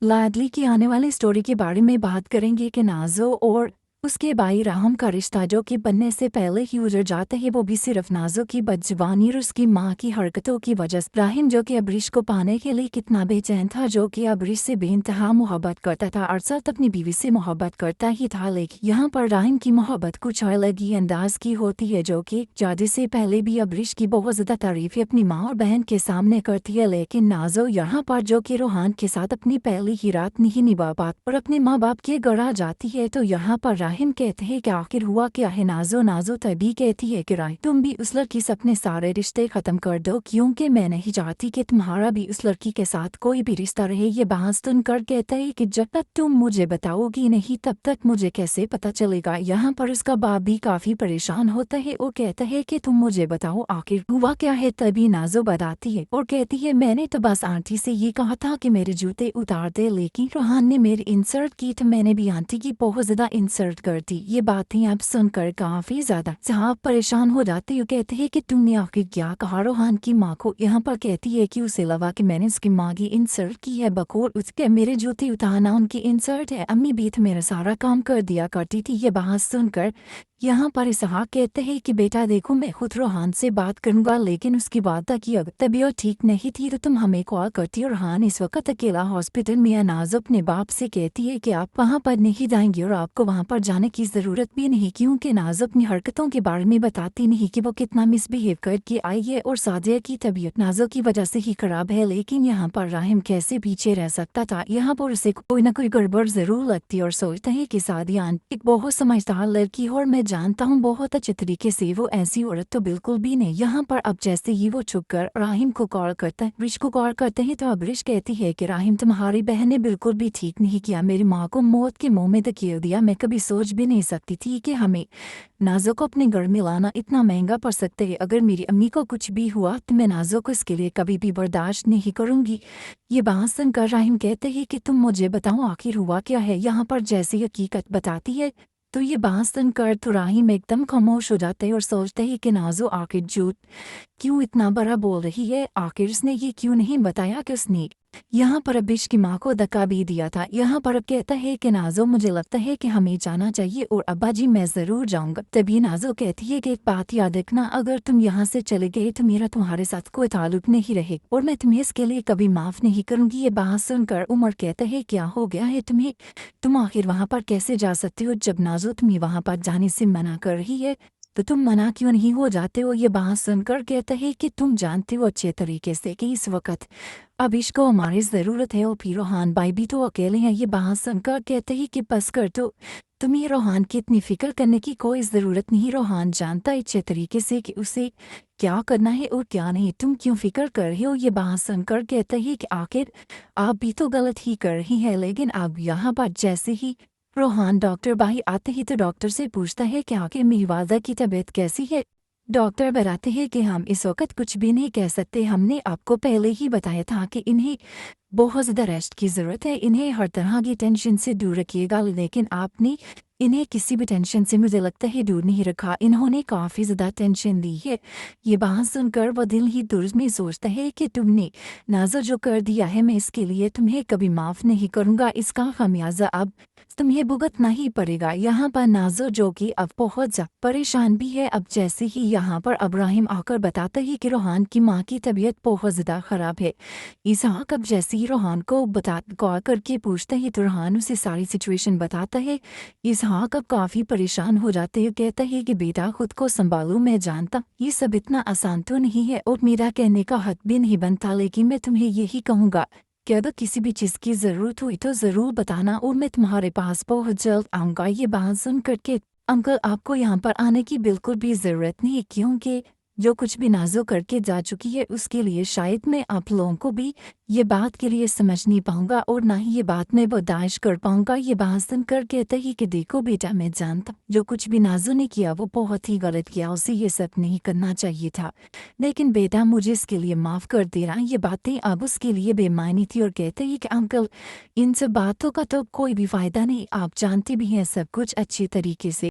लाडली की आने वाली स्टोरी के बारे में बात करेंगे कि नाज़ो और उसके भाई राहम का रिश्ता जो कि बनने से पहले ही उजड़ जाता है, वो भी सिर्फ नाज़ो की बदजुबानी और उसकी माँ की हरकतों की वजह से। राहिम जो कि अबरिश को पाने के लिए कितना बेचैन था, जो कि अबरिश से बेइंतहा मोहब्बत करता था, अरसद अपनी बीवी से मोहब्बत करता ही था, लेकिन यहाँ पर राहिम की मोहब्बत कुछ अलग ही अंदाज की होती है, जो कि शादी से पहले भी अबरिश की बहुत ज़्यादा तारीफ अपनी माँ और बहन के सामने करती है। लेकिन नाज़ो यहाँ पर जो कि रोहान के साथ अपनी पहली ही रात नहीं निभा पाती और अपने माँ बाप के घर आ जाती है, तो यहाँ पर राहिम कहते हैं कि आखिर हुआ क्या है। नाज़ो तभी कहती है कि राहिम, तुम भी उस लड़की से अपने सारे रिश्ते खत्म कर दो, क्योंकि मैं नहीं चाहती कि तुम्हारा भी उस लड़की के साथ कोई भी रिश्ता रहे। ये बात सुनकर कहता है कि जब तक तुम मुझे बताओगी नहीं तब तक मुझे कैसे पता चलेगा। यहाँ पर उसका बाप भी काफी परेशान होता है और कहता है कि तुम मुझे बताओ आखिर हुआ क्या है। तभी नाज़ो बताती है और कहती है, मैंने तो बस आंटी से ये कहा था कि मेरे जूते उतार दे, लेकिन रोहान ने मेरी इंसल्ट की तो मैंने भी आंटी की बहुत ज्यादा इंसल्ट कर दी। ये बातें अब सुनकर काफी ज्यादा साहब परेशान हो जाते हो। कहते हैं कि तुमने आखिर क्या कहा रोहान की माँ को। यहाँ पर कहती है कि उसे लगा कि मैंने उसकी माँ की इंसल्ट की है, बकौल उसके मेरे जूते उतारना उनकी इंसल्ट है। अम्मी भी तो मेरा सारा काम कर दिया करती थी। ये बात सुनकर यहाँ पर इसहाक कहते हैं कि बेटा देखो, मैं खुद रोहान से बात करूंगा, लेकिन उसकी बात की अगर तबीयत ठीक नहीं थी तो तुम हमें कॉल करती। और रोहान इस वक्त अकेला हॉस्पिटल में है। नाज़ो अपने बाप से कहती है कि आप वहाँ पर नहीं जाएंगे और आपको वहाँ पर जाने की जरूरत भी नहीं, क्योंकि नाज़ो अपनी हरकतों के बारे में बताती नहीं कि वो कितना मिसबिहेव करके आई है और सादिया की तबीयत नाज़ो की वजह से ही खराब है। लेकिन यहाँ पर राहिम कैसे पीछे रह सकता था। यहाँ पर उसे कोई ना कोई गड़बड़ जरूर लगती और सोचता है कि सादिया एक बहुत समझदार लड़की और मैं जानता हूँ बहुत अच्छे तरीके से वो ऐसी औरत तो बिल्कुल भी नहीं। यहाँ पर अब जैसे ही वो छुप कर राहिम को कॉल करता है, अबरिश को कॉल करते हैं, तो अबरिश कहती है कि राहिम तुम्हारी बहन ने बिल्कुल भी ठीक नहीं किया, मेरी माँ को मौत के मुंह में धकेल दिया। मैं कभी सोच भी नहीं सकती थी कि हमें नाज़ो को अपने घर में लाना इतना महंगा पड़ सकता है। अगर मेरी अम्मी को कुछ भी हुआ तो मैं नाज़ो को इसके लिए कभी भी बर्दाश्त नहीं करूंगी। ये बात सुनकर राहिम कहते हैं कि तुम मुझे बताओ आखिर हुआ क्या है। यहाँ पर जैसे हकीकत बताती है तो ये बात सुनकर तो राहिम एकदम खामोश हो जाते हैं और सोचते हैं कि नाज़ो आखिर झूठ क्यों इतना बड़ा बोल रही है, आखिर उसने ये क्यों नहीं बताया कि उसने यहाँ पर अबरिश की माँ को धक्का भी दिया था। यहाँ पर अब कहता है कि नाज़ो मुझे लगता है कि हमें जाना चाहिए और अब्बा जी मैं ज़रूर जाऊँगा। तभी नाज़ो कहती है कि एक बात याद रखना, अगर तुम यहाँ से चले गए तो मेरा तुम्हारे साथ कोई ताल्लुक नहीं रहेगा और मैं तुम्हें इसके लिए कभी माफ़ नहीं करूँगी। ये बात सुनकर उमर कहता है क्या हो गया है तुम्हें, तुम आखिर वहाँ पर कैसे जा सकते हो जब नाज़ो तुम्हें वहाँ पर जाने से मना कर रही है, तो तुम मना क्यों नहीं हो जाते हो। ये बात सुनकर कहता है कि तुम जानते हो अच्छे तरीके से कि इस वक्त अबरिश को हमारी ज़रूरत है और फिर रोहान भाई भी तो अकेले हैं। ये बात सुनकर कहते ही कि बस कर दो, तुम्हें रोहान की इतनी फिक्र करने की कोई ज़रूरत नहीं। रोहान जानता है अच्छे तरीके से कि उसे क्या करना है और क्या नहीं, तुम क्यों फिक्र कर रहे हो। ये बात सुनकर कहते ही कि आखिर आप भी तो गलत ही कर रही है। लेकिन अब यहाँ पर जैसे ही रोहान डॉक्टर भाई आते ही तो डॉक्टर से पूछता है कि आखिर मेवादा की तबीयत कैसी है। डॉक्टर बताते हैं कि हम इस वक्त कुछ भी नहीं कह सकते, हमने आपको पहले ही बताया था कि इन्हें बहुत ज़्यादा रेस्ट की ज़रूरत है, इन्हें हर तरह की टेंशन से दूर रखिएगा। लेकिन आपने इन्हें किसी भी टेंशन से मुझे लगता है दूर नहीं रखा, इन्होंने काफ़ी ज़्यादा टेंशन ली है। ये बात सुनकर वह दिल ही दिल में सोचता है कि तुमने नाज़ो जो कर दिया है मैं इसके लिए तुम्हें कभी माफ़ नहीं करूँगा, इसका खमियाजा अब तुम्हें भुगतना ही पड़ेगा। यहाँ पर नाज़ो जो कि अब बहुत ज्यादा परेशान भी है। अब जैसे ही यहाँ पर इब्राहिम आकर बताता है कि रोहान की माँ की तबीयत बहुत ज़्यादा ख़राब है। इसहाक अब जैसे ही रोहान को कॉल करके पूछता है तो रोहान उसे सारी सिचुएशन बताता है। इसहाक अब काफ़ी परेशान हो जाते हैं, कहता है कि बेटा खुद को संभालो, मैं जानता ये सब इतना आसान तो नहीं है और मेरा कहने का हक भी नहीं बनता, लेकिन मैं तुम्हें यही कहूँगा कि अगर किसी भी चीज़ की ज़रूरत हुई तो ज़रूर बताना और मैं तुम्हारे पास बहुत जल्द आऊँगा। ये बात सुन करके अंकल आपको यहाँ पर आने की बिल्कुल भी ज़रूरत नहीं, क्योंकि जो कुछ भी नाज़ो करके जा चुकी है उसके लिए शायद मैं आप लोगों को भी ये बात के लिए समझ नहीं पाऊँगा और ना ही ये बात मैं बर्दाश्त कर पाऊँगा। ये बात सुनकर कहता ही कि देखो बेटा, मैं जानता जो कुछ भी नाज़ो ने किया वो बहुत ही गलत किया, उसे ये सब नहीं करना चाहिए था, लेकिन बेटा मुझे इसके लिए माफ़ कर देना। ये बातें अब उसके लिए बेमानी थी और कहते ही कि अंकल इन सब बातों का तो कोई भी फ़ायदा नहीं, आप जानते भी हैं सब कुछ अच्छे तरीके से।